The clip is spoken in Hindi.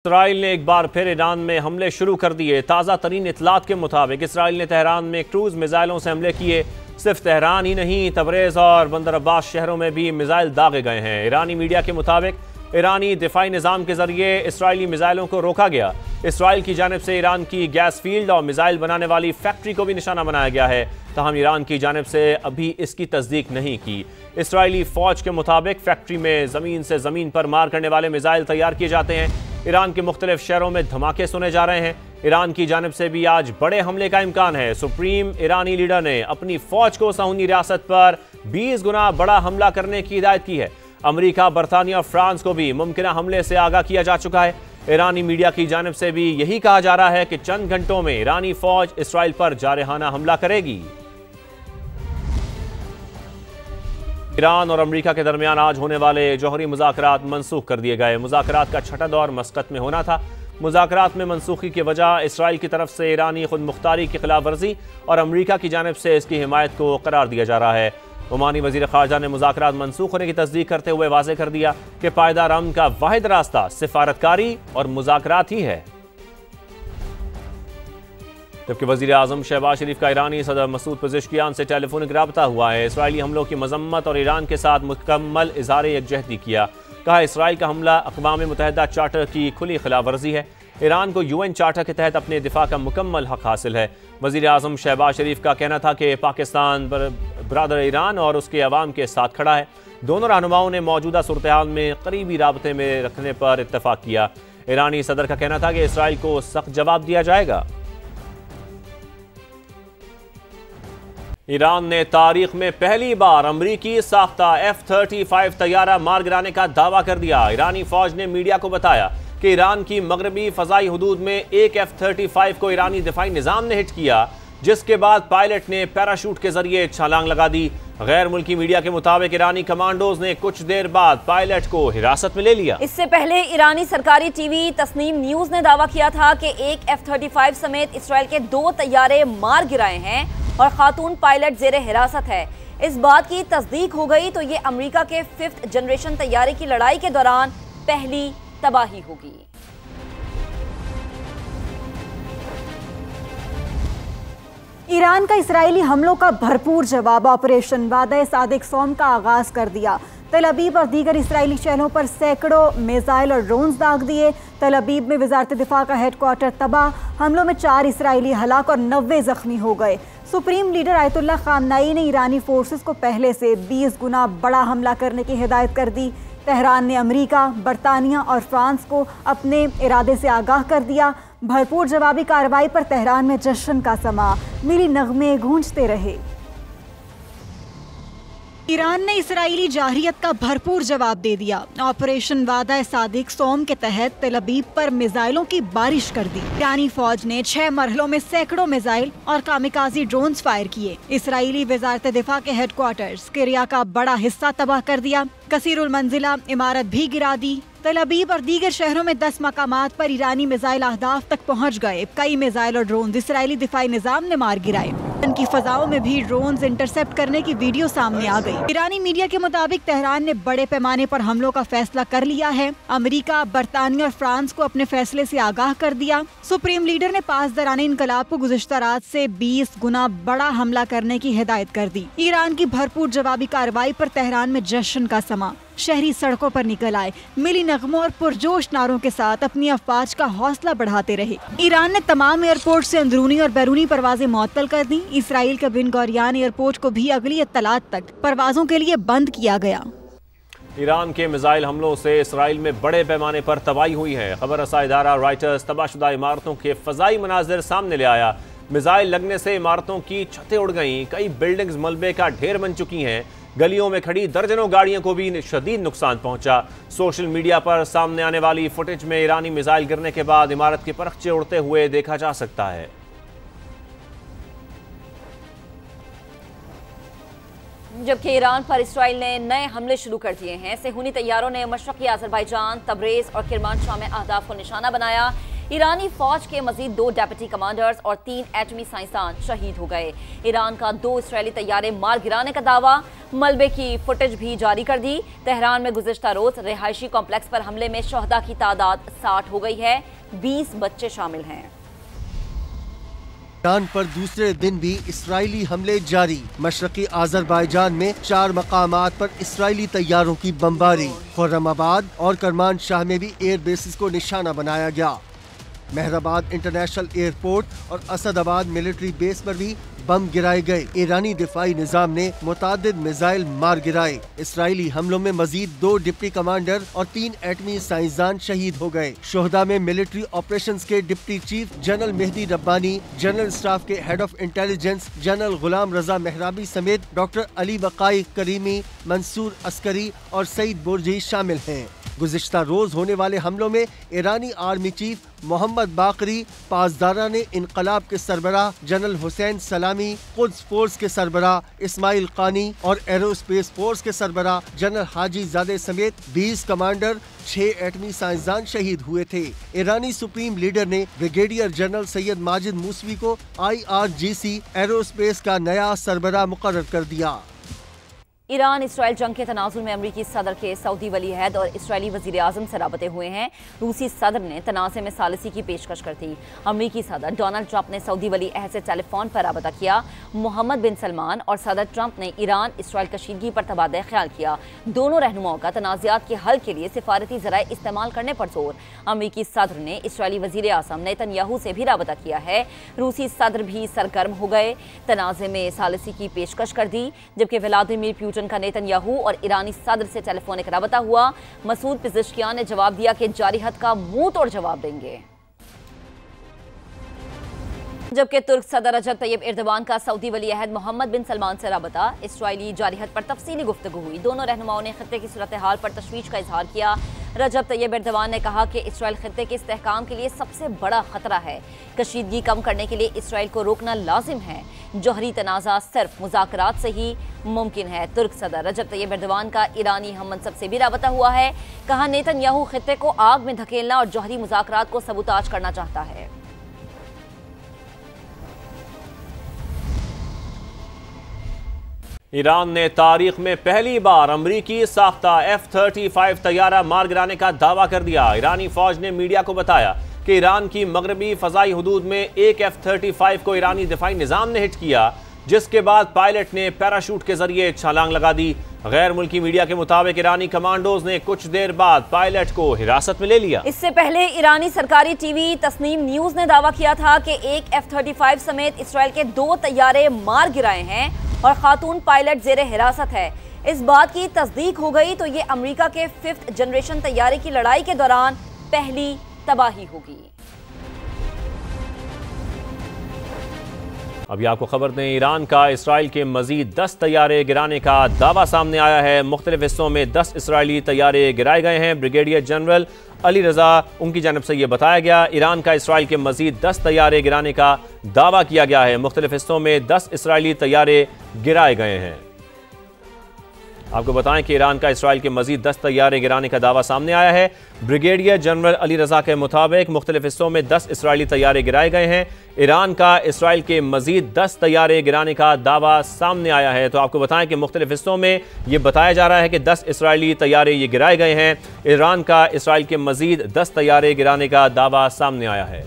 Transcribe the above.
इसराइल ने एक बार फिर ईरान में हमले शुरू कर दिए। ताज़ा तरीन इतलात के मुताबिक इसराइल ने तेहरान में क्रूज मिसाइलों से हमले किए। सिर्फ तेहरान ही नहीं, तबरेज और बंदर अब्बास शहरों में भी मिसाइल दागे गए हैं। ईरानी मीडिया के मुताबिक ईरानी दिफाई निज़ाम के जरिए इसराइली मिसाइलों को रोका गया। इसराइल की जानिब से ईरान की गैस फील्ड और मिसाइल बनाने वाली फैक्ट्री को भी निशाना बनाया गया है, तहम ईरान की जानिब से अभी इसकी तस्दीक नहीं की। इसराइली फौज के मुताबिक फैक्ट्री में ज़मीन से ज़मीन पर मार करने वाले मिसाइल तैयार किए जाते हैं। ईरान के मुख्तलिफ शहरों में धमाके सुने जा रहे हैं। ईरान की जानिब से भी आज बड़े हमले का इम्कान है। सुप्रीम ईरानी लीडर ने अपनी फौज को सहूनी रियासत पर 20 गुना बड़ा हमला करने की हिदायत की है। अमेरिका, बरतानिया और फ्रांस को भी मुमकिन हमले से आगाह किया जा चुका है। ईरानी मीडिया की जानिब से भी यही कहा जा रहा है कि चंद घंटों में ईरानी फौज इसराइल पर जारहाना हमला करेगी। ईरान और अमेरिका के दरमियान आज होने वाले जौहरी मुज़ाकरात मनसूख कर दिए गए। मुज़ाकरात का छठा दौर मस्कत में होना था। मुज़ाकरात में मनसूखी की वजह इसराइल की तरफ से ईरानी खुद मुख्तारी की खिलाफ वर्जी और अमेरिका की जानिब से इसकी हिमायत को करार दिया जा रहा है। ओमानी वज़ीर ख़ारजा ने मुज़ाकरात मनसूख होने की तस्दीक करते हुए वाज़ेह कर दिया कि पायदार अमन का वाहिद रास्ता सिफारतकारी और मुज़ाकरात ही है। जबकि वज़ीर आज़म शहबाज शरीफ का ईरानी सदर मसूद पेज़ेश्कियान से टेलीफोनिक रब्ता हुआ है। इसराइली हमलों की मजम्मत और ईरान के साथ मुकम्मल इज़हार यकजहती किया। कहा, इसराइल का हमला अक़वाम मुत्तहिदा चार्टर की खुली खिलाफ वर्जी है। ईरान को UN चार्टर के तहत अपने दिफा का मुकम्मल हक हासिल है। वज़ीर आज़म शहबाज शरीफ का कहना था कि पाकिस्तान बरादर ईरान और उसके अवाम के साथ खड़ा है। दोनों रहनुमाओं ने मौजूदा सूरत हाल में करीबी राबते में रखने पर इत्तफाक किया। ईरानी सदर का कहना था कि इसराइल को सख्त जवाब दिया जाएगा। ईरान ने तारीख में पहली बार अमरीकी साख्ता F-35 तैयारा मार गिराने का दावा कर दिया। ईरानी फौज ने मीडिया को बताया कि ईरान की मगरबी फजाई हुदूद में एक F-35 को ईरानी दिफाई निज़ाम ने हिट किया, जिसके बाद पायलट ने पैराशूट के जरिए छलांग लगा दी। गैर मुल्की मीडिया के मुताबिक ईरानी कमांडोज ने कुछ देर बाद पायलट को हिरासत में ले लिया। इससे पहले ईरानी सरकारी टीवी तस्नीम न्यूज ने दावा किया था कि एक F-35 समेत इसराइल के 2 तैयारे मार गिराए हैं और खातून पायलट जेरे हिरासत है। इस बात की तस्दीक हो गई तो ये अमेरिका के 5th जनरेशन तैयारे की लड़ाई के दौरान पहली तबाही होगी। ईरान का इसराइली हमलों का भरपूर जवाब ऑपरेशन वादा सादिक सोम का आगाज कर दिया। तल अबीब और दीगर इसराइली शहरों पर सैकड़ों मिसाइल और ड्रोन्स दाग दिए। तल अबीब में वजारत दिफा का हेडक्वार्टर तबाह। हमलों में 4 इसराइली हलाक और 90 जख्मी हो गए। सुप्रीम लीडर आयतुल्लाह खामनाई ने ईरानी फोर्सेस को पहले से 20 गुना बड़ा हमला करने की हिदायत कर दी। तेहरान ने अमेरिका, बरतानिया और फ्रांस को अपने इरादे से आगाह कर दिया। भरपूर जवाबी कार्रवाई पर तेहरान में जश्न का समा, मिली नगमे गूंजते रहे। ईरान ने इसराइली जारहियत का भरपूर जवाब दे दिया। ऑपरेशन वादा सादिक सोम के तहत तेल अबीब पर मिसाइलों की बारिश कर दी। ईरानी फौज ने 6 मरहलों में सैकड़ों मिसाइल और कामिकाजी ड्रोन्स फायर किए। इसराइली वजारत दिफा के हेडक्वार्टर्स किरिया का बड़ा हिस्सा तबाह कर दिया। कसीरुल मंजिला इमारत भी गिरा दी। तल अबीब और दीगर शहरों में 10 मकामात पर ईरानी मिसाइल अहदाफ तक पहुँच गए। कई मिसाइल और ड्रोन इसराइली दिफाई निज़ाम ने मार गिराए। उनकी फजाओं में भी ड्रोन्स इंटरसेप्ट करने की वीडियो सामने आ गई। ईरानी मीडिया के मुताबिक तेहरान ने बड़े पैमाने पर हमलों का फैसला कर लिया है। अमेरिका, बरतानिया और फ्रांस को अपने फैसले से आगाह कर दिया। सुप्रीम लीडर ने पासदारान इनकलाब को गुज़िश्ता रात से 20 गुना बड़ा हमला करने की हिदायत कर दी। ईरान की भरपूर जवाबी कार्रवाई पर तेहरान में जश्न का समा। शहरी सड़कों पर निकल आए, मिली नगमों और पुरजोश नारों के साथ अपनी अफवाज का हौसला बढ़ाते रहे। ईरान ने तमाम एयरपोर्ट से अंदरूनी और बैरूनी परवाजें मुअत्तल कर दी। इसराइल के बिन गौरियान एयरपोर्ट को भी अगली इत्तलात तक परवाजों के लिए बंद किया गया। ईरान के मिसाइल हमलों से इसराइल में बड़े पैमाने पर तबाही हुई है। खबर रसा इदारा रॉयटर्स तबाहशुदा इमारतों के फजाई मनाजिर सामने ले आया। मिसाइल लगने से इमारतों की छतें उड़ गईं। कई बिल्डिंग्स मलबे का ढेर बन चुकी हैं। गलियों में खड़ी दर्जनों गाड़ियों को भी शदीद नुकसान पहुंचा। सोशल मीडिया पर सामने आने वाली फुटेज में ईरानी मिसाइल गिरने के बाद इमारत के परखचे उड़ते हुए देखा जा सकता है। जबकि ईरान पर इसराइल ने नए हमले शुरू कर दिए हैं। सेहूनी तैयारों ने मशरकी अज़रबैजान, तबरेज और किरमानशाह में अहदाफ को निशाना बनाया। ईरानी फौज के मजीद 2 डेप्यूटी कमांडर्स और 3 एटमी साइंसदान शहीद हो गए। ईरान का 2 इजरायली तैयारे मार गिराने का दावा, मलबे की फुटेज भी जारी कर दी। तेहरान में गुज़िश्ता रोज रिहायशी कॉम्प्लेक्स पर हमले में शहदा की तादाद 60 हो गई है, 20 बच्चे शामिल हैं। ईरान पर दूसरे दिन भी इस्राएली हमले जारी। मशरकी आज़रबाईजान में 4 मकामात पर इस्राएली तैयारों की बमबारी। खुर्रमाबाद और करमानशाह में भी एयर बेसिस को निशाना बनाया गया। मेहराबाद इंटरनेशनल एयरपोर्ट और असदाबाद मिलिट्री बेस पर भी बम गिराए गए। ईरानी दिफाई निजाम ने मुतादिद मिसाइल मार गिराए। इस्राएली हमलों में मजीद 2 डिप्टी कमांडर और 3 एटमी साइंसदान शहीद हो गए। शोहदा में मिलिट्री ऑपरेशंस के deputy chief general Mehdi Rabbani, general staff के head of intelligence general Gholam Reza Mehrabi समेत doctor Ali Bakaei Karimi, Mansour Askari और सईद बुर्जी शामिल हैं। गुज़िश्ता रोज होने वाले हमलों में ईरानी आर्मी चीफ मोहम्मद बाकरी, पासदारा ने इनकलाब के सरबराह जनरल हुसैन सलामी, कुद्स फोर्स के सरबराह इस्माइल कानी और एरोस्पेस फोर्स के सरबराह जनरल हाजी जादे समेत 20 कमांडर, 6 एटमी साइंसदान शहीद हुए थे। ईरानी सुप्रीम लीडर ने ब्रिगेडियर जनरल सैयद माजिद मूसवी को IRGC एरोस्पेस का नया सरबराह मुकर्रर कर दिया। ईरान इसराइल जंग के तनाजुर में अमरीकी सदर के सऊदी वली अहद और इसराइली वज़ीर आज़म से राबते हुए हैं। रूसी सदर ने तनाज़े में सालिसी की पेशकश कर दी। अमरीकी सदर डोनाल्ड ट्रंप ने सऊदी वली अहद से टेलीफोन पर राबता किया। मोहम्मद बिन सलमान और सदर ट्रंप ने ईरान इसराइल कशीदगी पर तबादला ख्याल किया। दोनों रहनुमाओं का तनाज़ात के हल के लिए सिफारती ज़राए इस्तेमाल करने पर जोर। अमरीकी सदर ने इसराइली वज़ीर आज़म नेतन्याहू से भी राबता किया है। रूसी सदर भी सरगर्म हो गए, तनाज़े में सालिसी की पेशकश कर दी, जबकि व्लादिमीर पुतिन का नेतन्याहू और ईरानी सदर से टेलीफोनिक राबता हुआ। मसूद पिज़ेश्कियान ने जवाब दिया कि जारी हद का मुंह तोड़ जवाब देंगे। जबकि तुर्क सदर रजब तैयब एर्दोगान का सऊदी वली अहद मोहम्मद बिन सलमान से राबता। इसराइली जारी हद पर तफसीली गुफ्तगू हुई। दोनों रहनुमाओं ने खत्ते की सूरत हाल पर तशवीश का इजहार किया। रजब तैयब एर्दोगान ने कहा कि इसराइल खत्ते के इस्तेहकाम के लिए सबसे बड़ा खतरा है। कशीदगी कम करने के लिए इसराइल को रोकना लाजिम है। जौहरी तनाज़ा सिर्फ मुज़ाकरात से ही मुमकिन है। तुर्क सदर रजब तैयब एर्दोगान का ईरानी हममनसब से भी राबता हुआ है। कहा नेतन्याहू खत्ते को आग में धकेलना और जौहरी मुज़ाकरात को सबूताज करना चाहता है। ईरान ने तारीख में पहली बार अमरीकी साख्ता F-35 तैयारा मार गिराने का दावा कर दिया। ईरानी फौज ने मीडिया को बताया कि ईरान की मगरबी फजाई हुदूद में एक F-35 को ईरानी दिफाई निजाम ने हिट किया, जिसके बाद पायलट ने पैराशूट के जरिए छलांग लगा दी। गैर मुल्की मीडिया के मुताबिक ईरानी कमांडोज ने कुछ देर बाद पायलट को हिरासत में ले लिया। इससे पहले ईरानी सरकारी टीवी तस्नीम न्यूज ने दावा किया था कि एक F-35 समेत इसराइल के 2 तैयारे मार गिराए हैं और खातून पायलट जेरे हिरासत है। इस बात की तस्दीक हो गई तो ये अमेरिका के 5th जनरेशन तैयारे की लड़ाई के दौरान पहली तबाही होगी। अभी आपको खबर दें, ईरान का इसराइल के मजीद 10 तैयारे गिराने का दावा सामने आया है। मुख्तलिफ हिस्सों में 10 इसराइली तैयारे गिराए गए हैं। ब्रिगेडियर जनरल अली रजा उनकी जानब से यह बताया गया। ईरान का इसराइल के मजीद 10 तैयारे गिराने का दावा किया गया है। मुख्तलिफ हिस्सों में 10 इसराइली तैयारे गिराए गए हैं। आपको बताएं कि ईरान का इसराइल के मजीद 10 तैयारे गिराने का दावा सामने आया है। ब्रिगेडियर जनरल अली रजा के मुताबिक मुख्तलिफ हिस्सों में 10 इसराइली तैयारे गिराए गए हैं। ईरान का इसराइल के मजीद 10 तैयारे गिराने का दावा सामने आया है। तो आपको बताएं कि मुख्तलिफ हिस्सों में यह बताया जा रहा है कि 10 इसराइली तैयारे ये गिराए गए हैं। ईरान का इसराइल के मजीद 10 तैयारे गिराने का दावा सामने आया है।